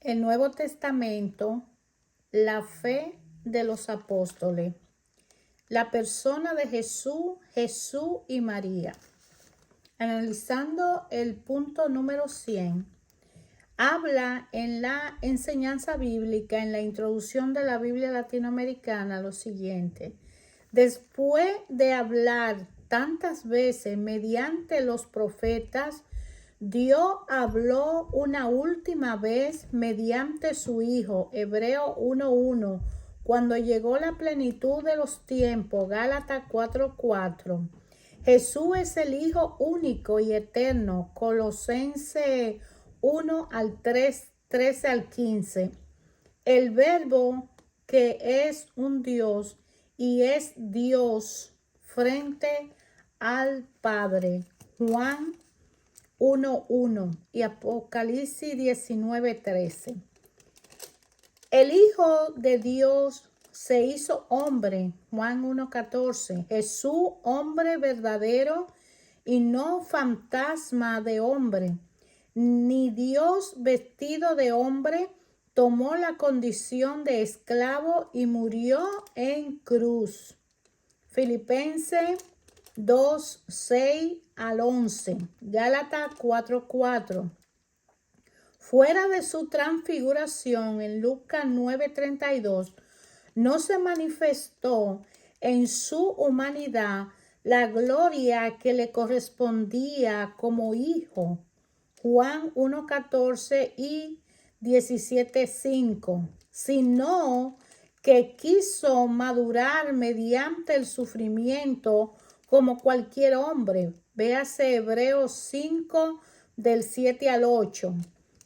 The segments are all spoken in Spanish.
El Nuevo Testamento, la fe de los apóstoles, la persona de Jesús, Jesús y María. Analizando el punto número 100, habla en la enseñanza bíblica, en la introducción de la Biblia latinoamericana, lo siguiente. Después de hablar tantas veces mediante los profetas, Dios habló una última vez mediante su Hijo, Hebreo 1:1, cuando llegó la plenitud de los tiempos, Gálatas 4:4. Jesús es el Hijo único y eterno, Colosenses 1 al 3, 13 al 15. El Verbo que es un Dios y es Dios frente al Padre, Juan 1:1 y Apocalipsis 19:13. El Hijo de Dios se hizo hombre, Juan 1:14. Jesús, hombre verdadero y no fantasma de hombre, ni Dios vestido de hombre, tomó la condición de esclavo y murió en cruz. Filipenses 2:6 al 11, Gálatas 4:4. Fuera de su transfiguración en Lucas 9:32, no se manifestó en su humanidad la gloria que le correspondía como hijo, Juan 1:14 y 17:5, sino que quiso madurar mediante el sufrimiento como cualquier hombre. Véase Hebreos 5 del 7 al 8.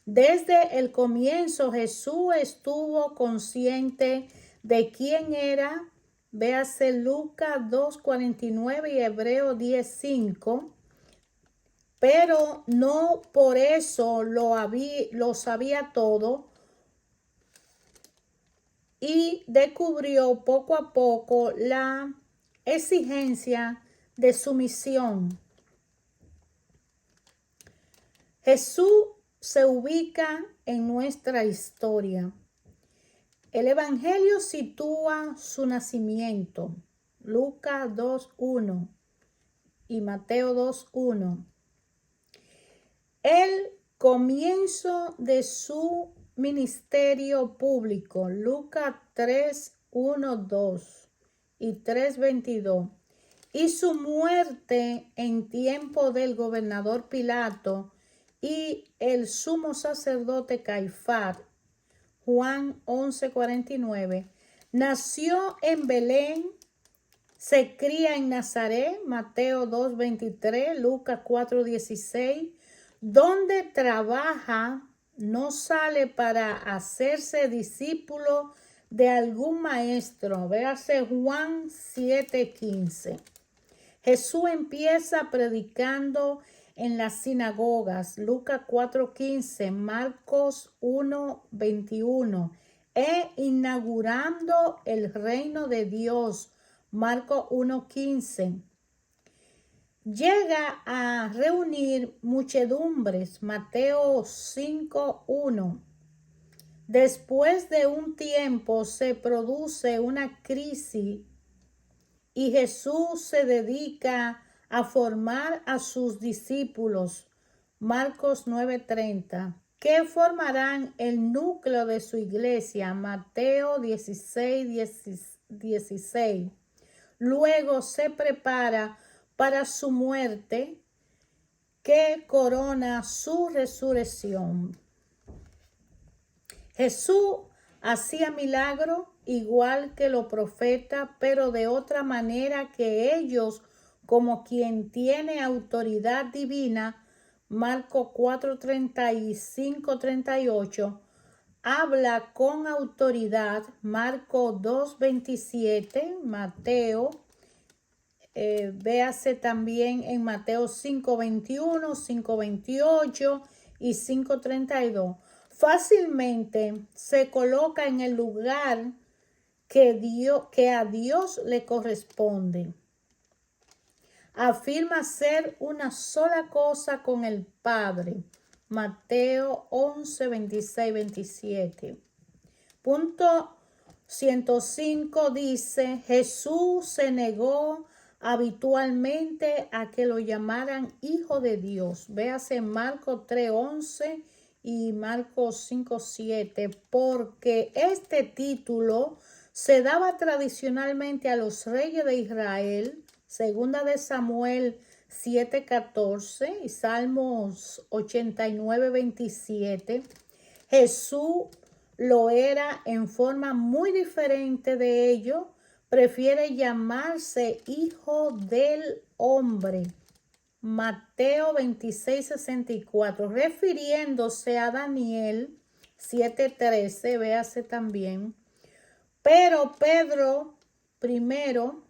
Desde el comienzo Jesús estuvo consciente de quién era. Véase Lucas 2:49 y Hebreos 10:5. Pero no por eso lo sabía todo, y descubrió poco a poco la exigencia de su misión. Jesús se ubica en nuestra historia. El Evangelio sitúa su nacimiento, Lucas 2:1 y Mateo 2:1. El comienzo de su ministerio público, Lucas 3:1-2 y 3:22, y su muerte en tiempo del gobernador Pilato y el sumo sacerdote Caifás, Juan 11:49. Nació en Belén, se cría en Nazaret, Mateo 2:23, Lucas 4:16, donde trabaja, no sale para hacerse discípulo de algún maestro. Véase Juan 7:15. Jesús empieza predicando en las sinagogas, Lucas 4:15, Marcos 1:21, e inaugurando el reino de Dios, Marcos 1:15. Llega a reunir muchedumbres, Mateo 5:1. Después de un tiempo se produce una crisis y Jesús se dedica a formar a sus discípulos, Marcos 9:30, que formarán el núcleo de su iglesia, Mateo 16:16. Luego se prepara para su muerte, que corona su resurrección. Jesús hacía milagros igual que los profetas, pero de otra manera que ellos, como quien tiene autoridad divina, Marcos 4:35-38, habla con autoridad, Marcos 2:27, Mateo, véase también en Mateo 5:21, 5:28 y 5:32. Fácilmente se coloca en el lugar que a Dios le corresponde. Afirma ser una sola cosa con el Padre. Mateo 11, 26, 27. Punto 105 dice, Jesús se negó habitualmente a que lo llamaran Hijo de Dios. Véase Marcos 3:11 y Marcos 5:7, porque este título se daba tradicionalmente a los reyes de Israel, segunda de Samuel 7:14 y Salmos 89:27. Jesús lo era en forma muy diferente de ello. Prefiere llamarse Hijo del Hombre. Mateo 26:64, refiriéndose a Daniel 7:13, véase también. Pero Pedro primero,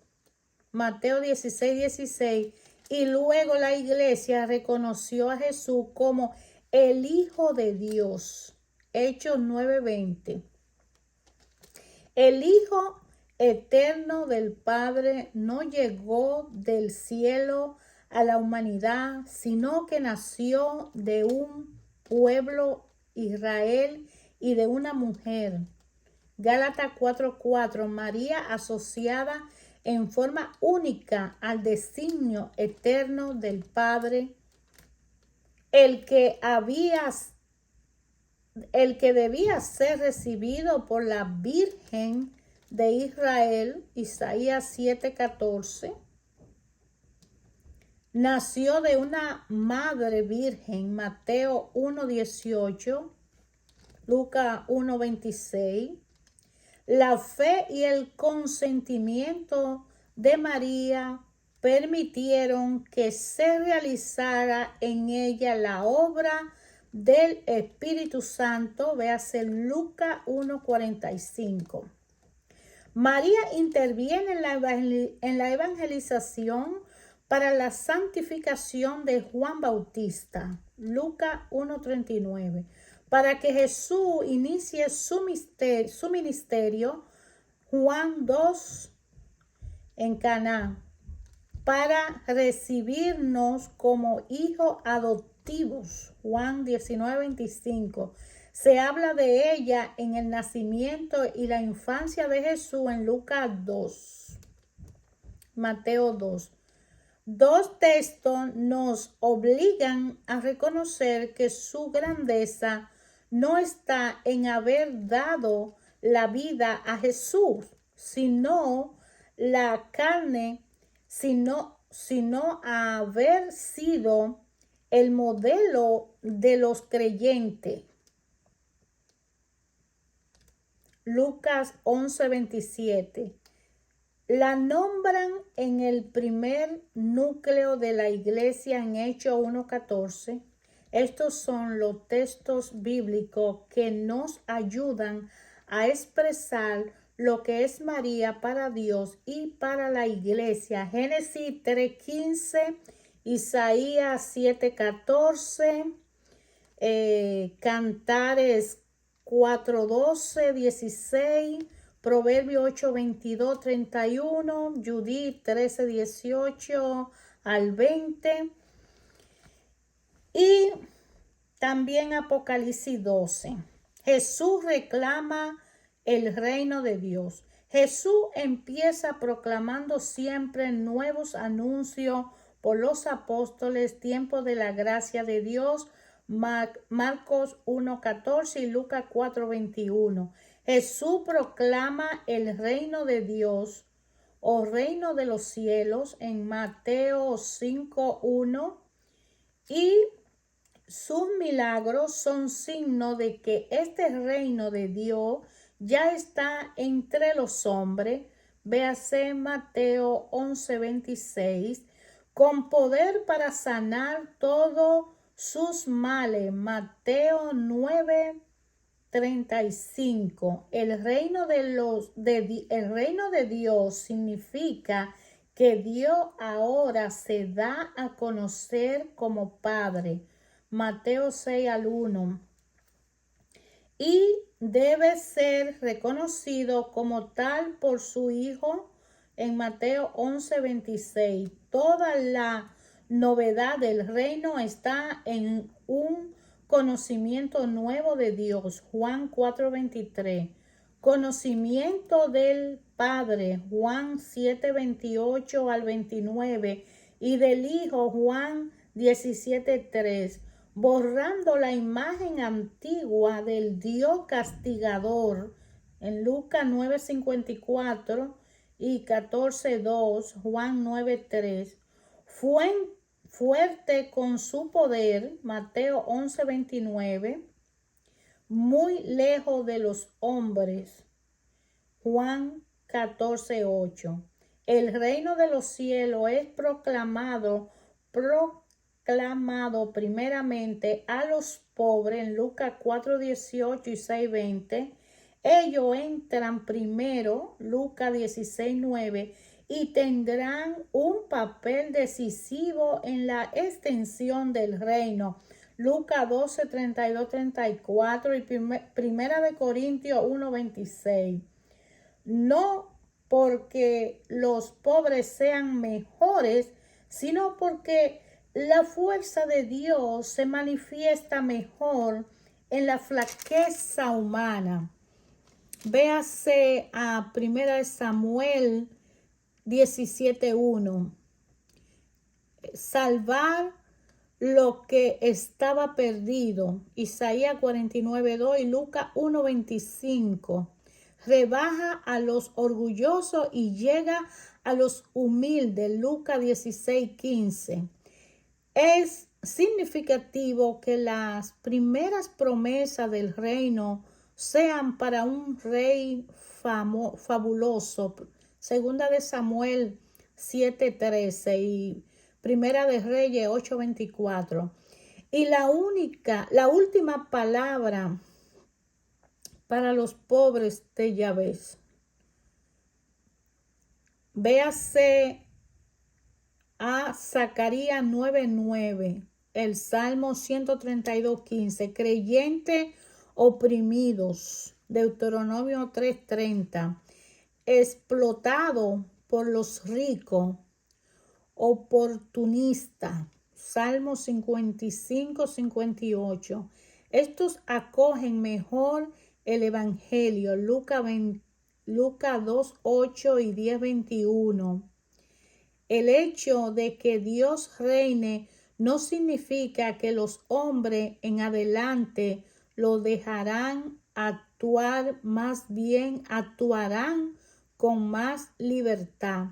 Mateo 16:16, y luego la iglesia reconoció a Jesús como el Hijo de Dios. Hechos 9:20. El Hijo eterno del Padre no llegó del cielo a la humanidad, sino que nació de un pueblo, Israel, y de una mujer. Gálatas 4:4. María asociada en forma única al designio eterno del Padre, el que debía ser recibido por la Virgen de Israel, Isaías 7:14, nació de una madre virgen, Mateo 1:18, Lucas 1:26. La fe y el consentimiento de María permitieron que se realizara en ella la obra del Espíritu Santo, véase Lucas 1:45. María interviene en la evangelización para la santificación de Juan Bautista, Lucas 1:39. Para que Jesús inicie su ministerio, Juan 2 en Caná, para recibirnos como hijos adoptivos, Juan 19:25. Se habla de ella en el nacimiento y la infancia de Jesús en Lucas 2, Mateo 2. Dos textos nos obligan a reconocer que su grandeza no está en haber dado la vida a Jesús, sino la carne, sino a haber sido el modelo de los creyentes. Lucas 11:27. La nombran en el primer núcleo de la iglesia en Hechos 1:14. Estos son los textos bíblicos que nos ayudan a expresar lo que es María para Dios y para la iglesia. Génesis 3:15, Isaías 7:14, Cantares 4:12, 16, Proverbio 8:22, 31, Judith 13:18 al 20 y también Apocalipsis 12. Jesús reclama el reino de Dios. Jesús empieza proclamando siempre nuevos anuncios por los apóstoles, tiempo de la gracia de Dios, Marcos 1:14 y Lucas 4:21. Jesús proclama el reino de Dios o reino de los cielos en Mateo 5:1 y sus milagros son signo de que este reino de Dios ya está entre los hombres. Véase Mateo 11:26, con poder para sanar todos sus males. Mateo 9:35. El reino de Dios significa que Dios ahora se da a conocer como Padre. Mateo 6:1. Y debe ser reconocido como tal por su Hijo en Mateo 11:26. Toda la novedad del reino está en un conocimiento nuevo de Dios, Juan 4:23. Conocimiento del Padre, Juan 7:28 al 29. Y del Hijo, Juan 17:3. Borrando la imagen antigua del Dios castigador, en Lucas 9:54 y 14:2, Juan 9:3. Fuerte con su poder, Mateo 11:29. Muy lejos de los hombres, Juan 14:8. El reino de los cielos es proclamado primeramente a los pobres, en Lucas 4:18 y 6:20. Ellos entran primero, Lucas 16:9, y tendrán un papel decisivo en la extensión del reino. Lucas 12:32-34 y Primera de Corintios 1:26. No porque los pobres sean mejores, sino porque la fuerza de Dios se manifiesta mejor en la flaqueza humana. Véase a 1 Samuel 17:1. Salvar lo que estaba perdido. Isaías 49:2 y Lucas 1:25. Rebaja a los orgullosos y llega a los humildes. Lucas 16:15. Es significativo que las primeras promesas del reino sean para un rey fabuloso. Segunda de Samuel 7:13 y Primera de Reyes 8:24. Y la última palabra para los pobres de Yahvé. Véase a Zacarías 9:9, el Salmo 132:15, creyentes oprimidos, Deuteronomio 3:30, explotado por los ricos, oportunista, Salmo 55:58. Estos acogen mejor el Evangelio, Lucas 2:8 y 10:21. El hecho de que Dios reine no significa que los hombres en adelante lo dejarán actuar, más bien actuarán con más libertad,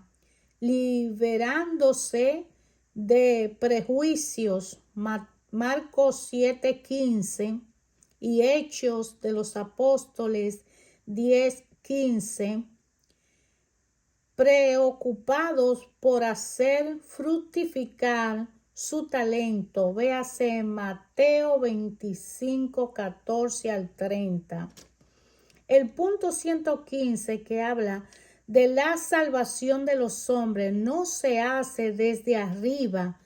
liberándose de prejuicios. Marcos 7:15 y Hechos de los Apóstoles 10:15. Preocupados por hacer fructificar su talento. Véase Mateo 25:14 al 30. El punto 115, que habla de la salvación de los hombres, no se hace desde arriba,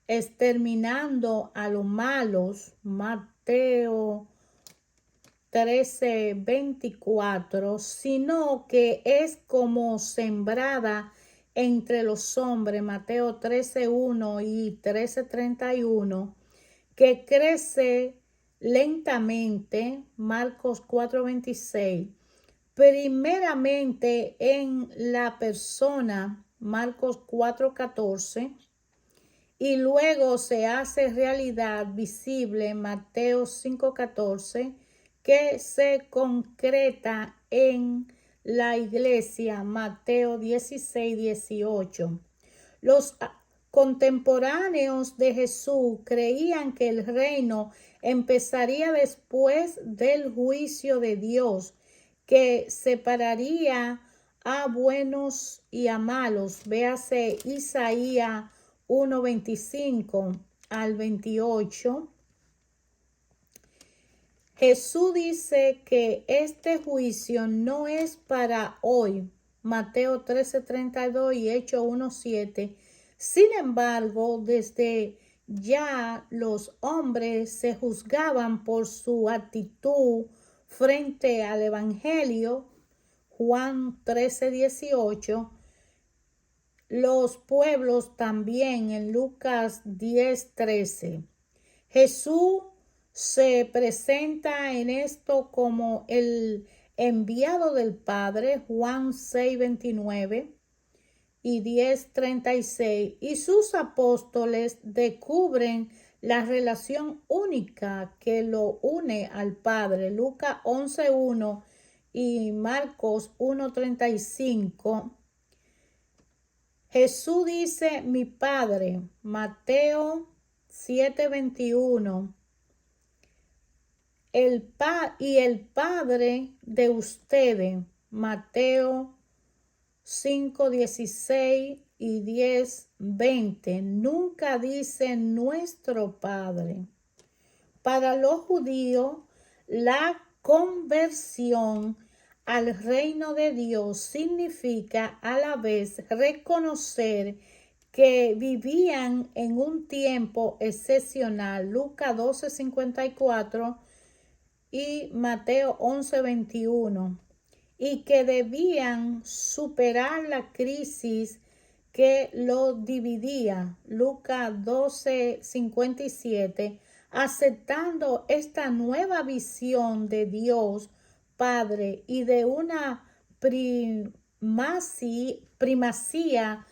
exterminando a los malos. Mateo 13:24, sino que es como sembrada entre los hombres, Mateo 13:1 y 13:31, que crece lentamente, Marcos 4:26, primeramente en la persona, Marcos 4:14, y luego se hace realidad visible, Mateo 5:14, que se concreta en la iglesia, Mateo 16:18. Los contemporáneos de Jesús creían que el reino empezaría después del juicio de Dios, que separaría a buenos y a malos. Véase Isaías 1:25 al 28. Jesús dice que este juicio no es para hoy, Mateo 13:32 y Hechos 1:7. Sin embargo, desde ya los hombres se juzgaban por su actitud frente al Evangelio, Juan 13:18. Los pueblos también, en Lucas 10:13. Jesús se presenta en esto como el enviado del Padre, Juan 6:29 y 10:36, y sus apóstoles descubren la relación única que lo une al Padre, Lucas 11:1 y Marcos 1:35. Jesús dice mi Padre, Mateo 7:21, el Padre de ustedes, Mateo 5:16 y 10:20. Nunca dice nuestro Padre. Para los judíos, la conversión al reino de Dios significa a la vez reconocer que vivían en un tiempo excepcional, Lucas 12:54 y Mateo 11:21, y que debían superar la crisis que lo dividía, Lucas 12:57, aceptando esta nueva visión de Dios Padre y de una primacía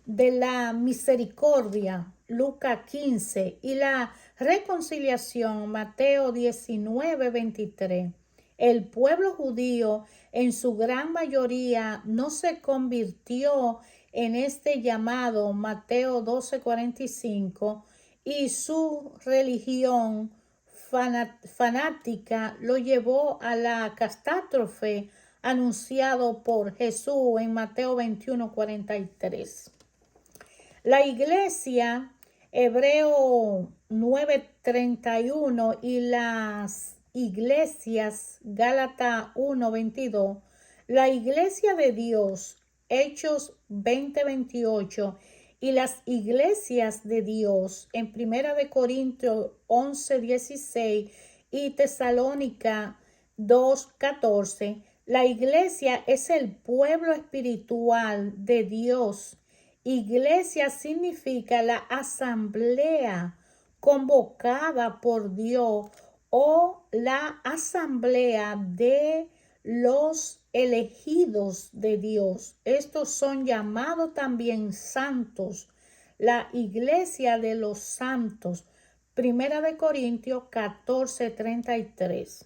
de la misericordia, Lucas 15, y la reconciliación, Mateo 19:23. El pueblo judío en su gran mayoría no se convirtió en este llamado, Mateo 12:45, y su religión fanática lo llevó a la catástrofe anunciado por Jesús en Mateo 21:43. La iglesia, Hebreo 9:31, y las iglesias, Gálatas 1:22, la iglesia de Dios, Hechos 20:28, y las iglesias de Dios en Primera de Corintios 11:16 y Tesalónica 2:14, la iglesia es el pueblo espiritual de Dios. Iglesia significa la asamblea convocada por Dios o la asamblea de los elegidos de Dios. Estos son llamados también santos. La iglesia de los santos. Primera de Corintios 14:33.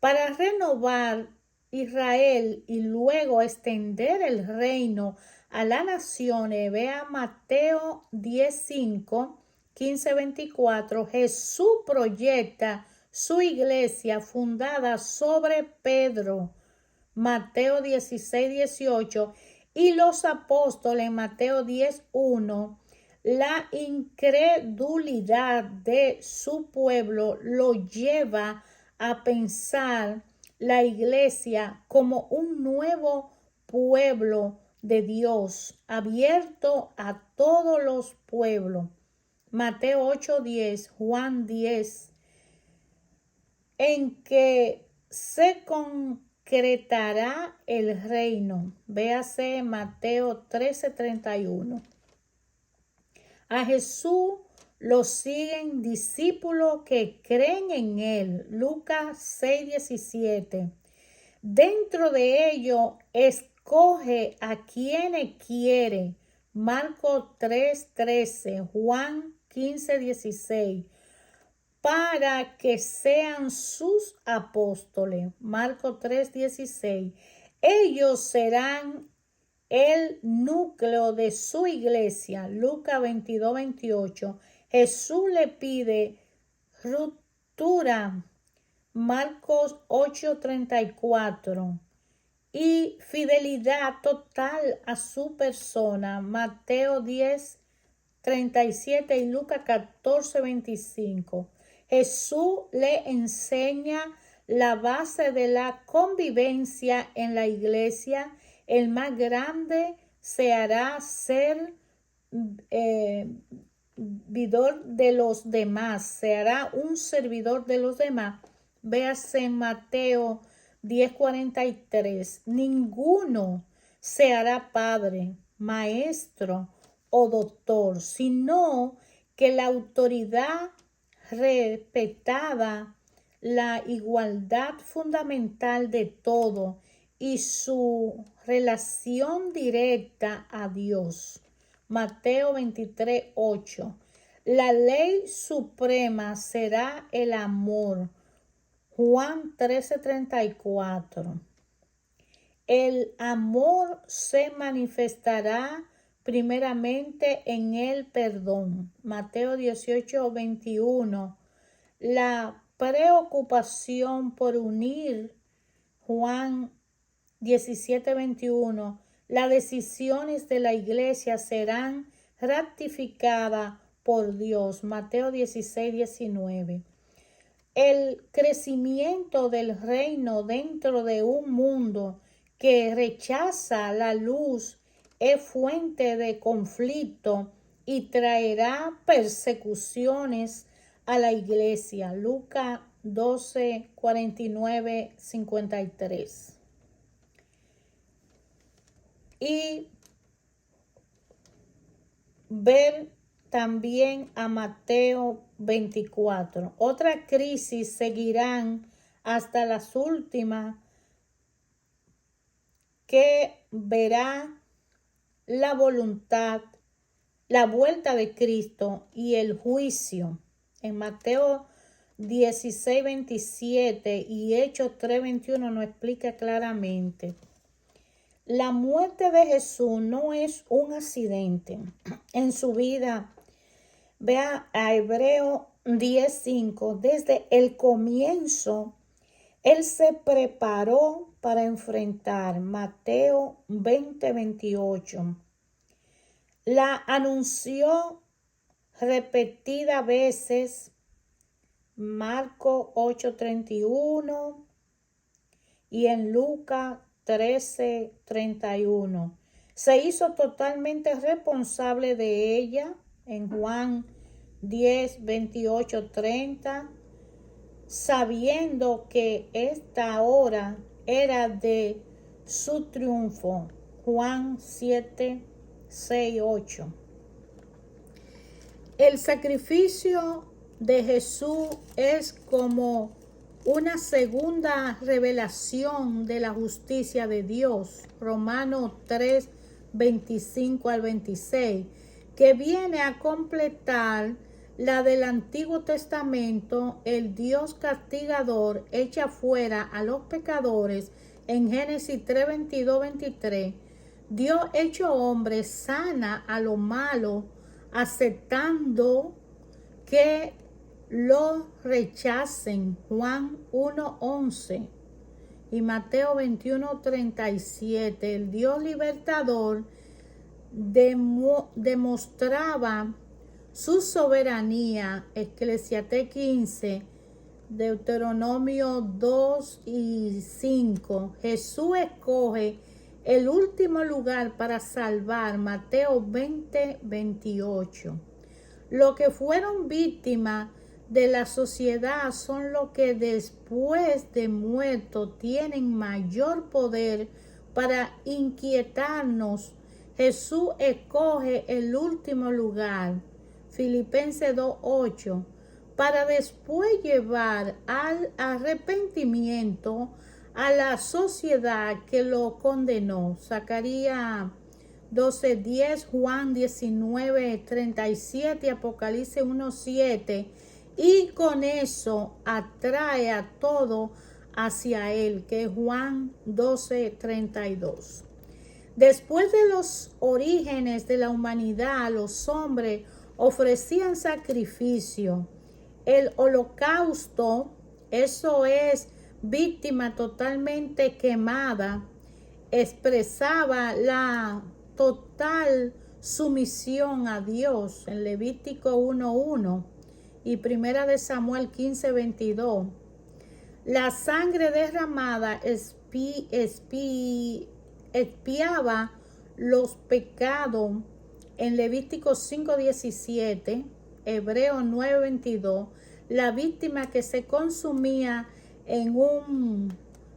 Para renovar Israel y luego extender el reino a las naciones, vea Mateo 10:5, 15:24. Jesús proyecta su iglesia fundada sobre Pedro, Mateo 16:18, y los apóstoles, Mateo 10:1. La incredulidad de su pueblo lo lleva a pensar la iglesia como un nuevo pueblo de Dios, abierto a todos los pueblos. Mateo 8:10, Juan 10, en que se concretará el reino. Véase Mateo 13:31. A Jesús lo siguen discípulos que creen en él, Lucas 6:17. Dentro de ello escoge a quienes quiere, Marcos 3:13, Juan 15:16, para que sean sus apóstoles, Marcos 3:16. Ellos serán el núcleo de su iglesia, Lucas 22:28. Jesús le pide ruptura, Marcos 8:34, y fidelidad total a su persona, Mateo 10:37 y Lucas 14:25. Jesús le enseña la base de la convivencia en la iglesia. El más grande se hará servidor de los demás, se hará un servidor de los demás. Véase en Mateo 10:43. Ninguno se hará padre, maestro o doctor, sino que la autoridad respetaba la igualdad fundamental de todo y su relación directa a Dios. Mateo 23, 8. La ley suprema será el amor. Juan 13, 34. El amor se manifestará primeramente en el perdón. Mateo 18, 21. La preocupación por unir. Juan 17, 21. Las decisiones de la iglesia serán ratificadas por Dios. Mateo 16, 19. El crecimiento del reino dentro de un mundo que rechaza la luz es fuente de conflicto y traerá persecuciones a la iglesia. Lucas 12, 49, 53. Y ver también a Mateo 24. Otra crisis seguirán hasta las últimas, que verá la voluntad, la vuelta de Cristo y el juicio. En Mateo 16, 27 y Hechos 3, 21 nos explica claramente. La muerte de Jesús no es un accidente en su vida. Vea a Hebreo 10:5. Desde el comienzo, Él se preparó para enfrentar. Mateo 20, 28. La anunció repetidas veces. Marcos 8, 31 y en Lucas 13, 31. Se hizo totalmente responsable de ella en Juan 10, 28, 30, sabiendo que esta hora era de su triunfo. Juan 7, 6, 8. El sacrificio de Jesús es como una segunda revelación de la justicia de Dios. Romanos 3, 25 al 26, que viene a completar la del Antiguo Testamento. El Dios castigador echa fuera a los pecadores en Génesis 3, 22, 23. Dios hecho hombre sana a lo malo, aceptando que lo rechacen. Juan 1, 11 y Mateo 21, 37. El Dios libertador demostraba su soberanía. Eclesiastés 15, Deuteronomio 2 y 5. Jesús escoge el último lugar para salvar. Mateo 20, 28. Los que fueron víctimas de la sociedad son los que después de muerto tienen mayor poder para inquietarnos. Jesús escoge el último lugar. Filipenses 2:8, para después llevar al arrepentimiento a la sociedad que lo condenó. Zacarías 12:10, Juan 19:37, Apocalipsis 1:7, y con eso atrae a todo hacia él, que es Juan 12:32. Después de los orígenes de la humanidad, los hombres ofrecían sacrificio. El holocausto, eso es víctima totalmente quemada, expresaba la total sumisión a Dios en Levítico 1:1 y Primera de Samuel 15:22. La sangre derramada expiaba los pecados en Levítico 5:17, Hebreo 9:22. La víctima que se consumía en un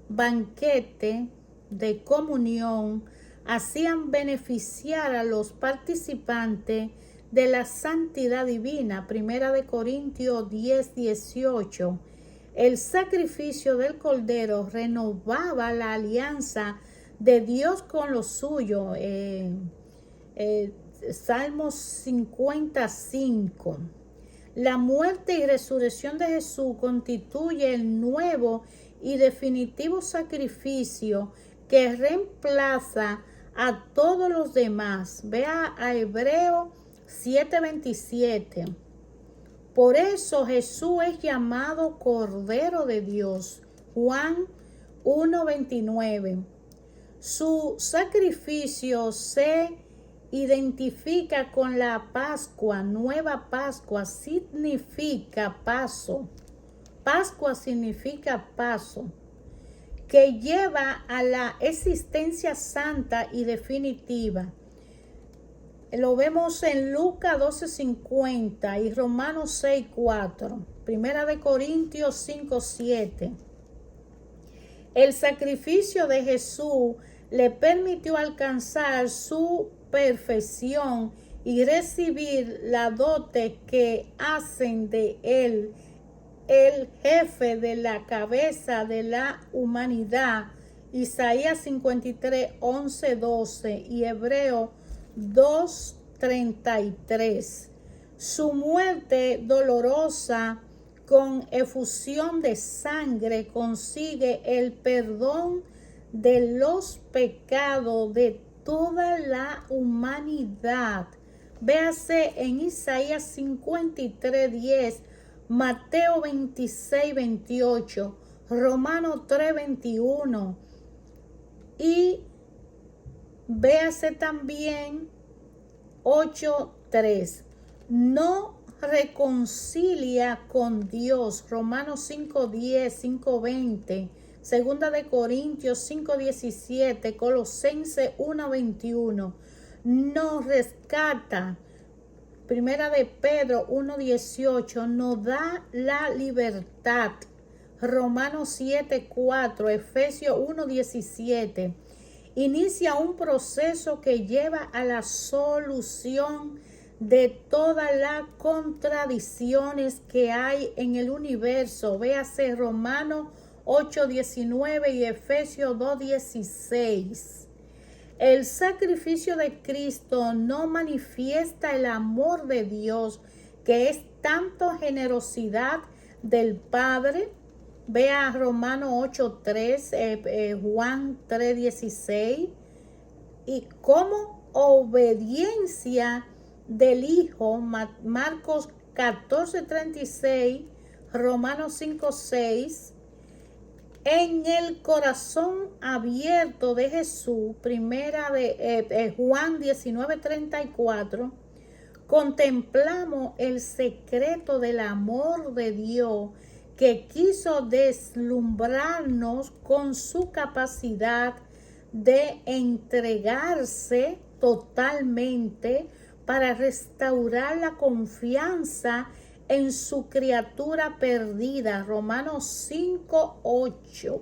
banquete de comunión hacían beneficiar a los participantes de la santidad divina. Primera de Corintios 10:18. El sacrificio del Cordero renovaba la alianza de Dios con los suyos. Salmos 55. La muerte y resurrección de Jesús constituye el nuevo y definitivo sacrificio que reemplaza a todos los demás. Vea a Hebreos 7:27. Por eso Jesús es llamado Cordero de Dios. Juan 1:29. Su sacrificio se identifica con la Pascua. Nueva Pascua significa paso. Pascua significa paso, que lleva a la existencia santa y definitiva. Lo vemos en Lucas 12:50 y Romanos 6:4. Primera de Corintios 5:7. El sacrificio de Jesús le permitió alcanzar su perfección y recibir la dote que hacen de él el jefe de la cabeza de la humanidad. Isaías 53:11-12 y Hebreo 2:33. Su muerte dolorosa con efusión de sangre consigue el perdón de los pecados de toda la humanidad. Véase en Isaías 53:10, Mateo 26:28, Romanos 3:21 y véase también 8:3. No reconcilia con Dios. Romanos 5:10, 5:20. Segunda de Corintios 5:17. Colosenses 1:21. Nos rescata. Primera de Pedro 1:18. Nos da la libertad. Romanos 7:4. Efesios 1:17. Inicia un proceso que lleva a la solución de todas las contradicciones que hay en el universo. Véase Romanos 8:19 y Efesios 2:16. El sacrificio de Cristo no manifiesta el amor de Dios, que es tanto generosidad del Padre. Vea Romanos 8:3, Juan 3:16, y como obediencia del Hijo, Marcos 14:36, Romanos 5:6, en el corazón abierto de Jesús, primera de Juan 19:34, contemplamos el secreto del amor de Dios, que quiso deslumbrarnos con su capacidad de entregarse totalmente para restaurar la confianza en su criatura perdida. Romanos 5:8.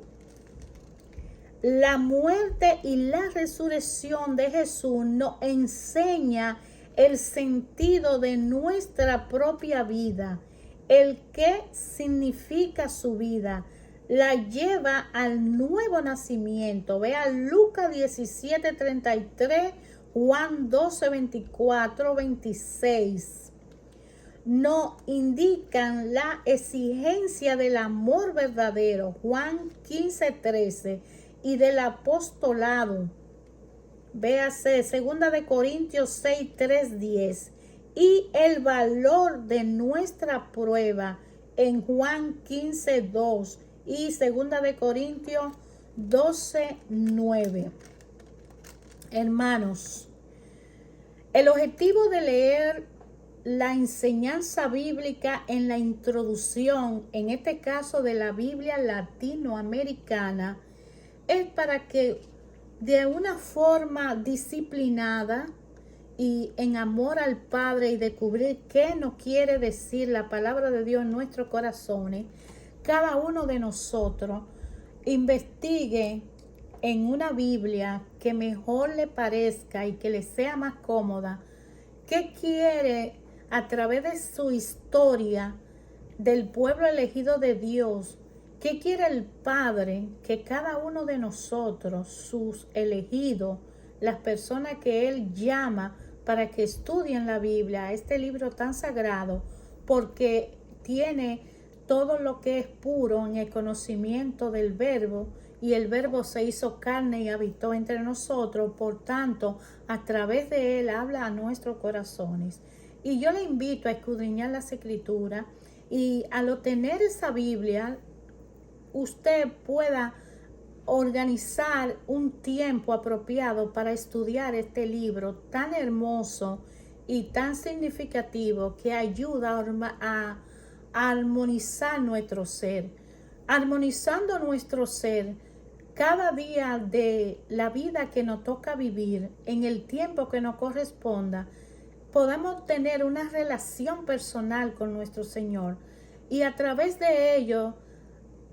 La muerte y la resurrección de Jesús nos enseña el sentido de nuestra propia vida, el que significa su vida, la lleva al nuevo nacimiento. Vea Lucas 17:33, Juan 12:24-26. Nos indican la exigencia del amor verdadero, Juan 15:13, y del apostolado. Véase 2 de Corintios 6:3-10. Y el valor de nuestra prueba en Juan 15:2 y 2 de Corintios 12:9. Hermanos, el objetivo de leer la enseñanza bíblica en la introducción, en este caso de la Biblia latinoamericana, es para que de una forma disciplinada y en amor al Padre y descubrir qué nos quiere decir la palabra de Dios en nuestros corazones, cada uno de nosotros investigue en una Biblia que mejor le parezca y que le sea más cómoda, ¿Qué quiere a través de su historia del pueblo elegido de Dios? ¿Qué quiere el Padre? Que cada uno de nosotros, sus elegidos, las personas que Él llama para que estudien la Biblia, este libro tan sagrado, porque tiene todo lo que es puro en el conocimiento del Verbo, y el Verbo se hizo carne y habitó entre nosotros, por tanto, a través de Él habla a nuestros corazones. Y yo le invito a escudriñar las Escrituras, y al obtener esa Biblia, usted pueda organizar un tiempo apropiado para estudiar este libro tan hermoso y tan significativo, que ayuda a armonizar nuestro ser. Armonizando nuestro ser cada día de la vida que nos toca vivir, en el tiempo que nos corresponda, podemos tener una relación personal con nuestro Señor, y a través de ello,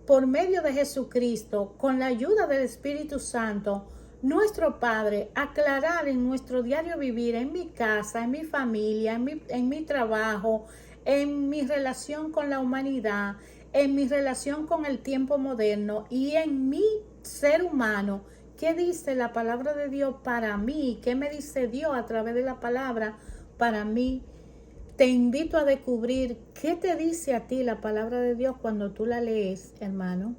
por medio de Jesucristo, con la ayuda del Espíritu Santo, nuestro Padre, aclarar en nuestro diario vivir, en mi casa, en mi familia, en mi trabajo, en mi relación con la humanidad, en mi relación con el tiempo moderno y en mi ser humano. ¿Qué dice la palabra de Dios para mí? ¿Qué me dice Dios a través de la palabra para mí? Te invito a descubrir qué te dice a ti la palabra de Dios cuando tú la lees, hermano.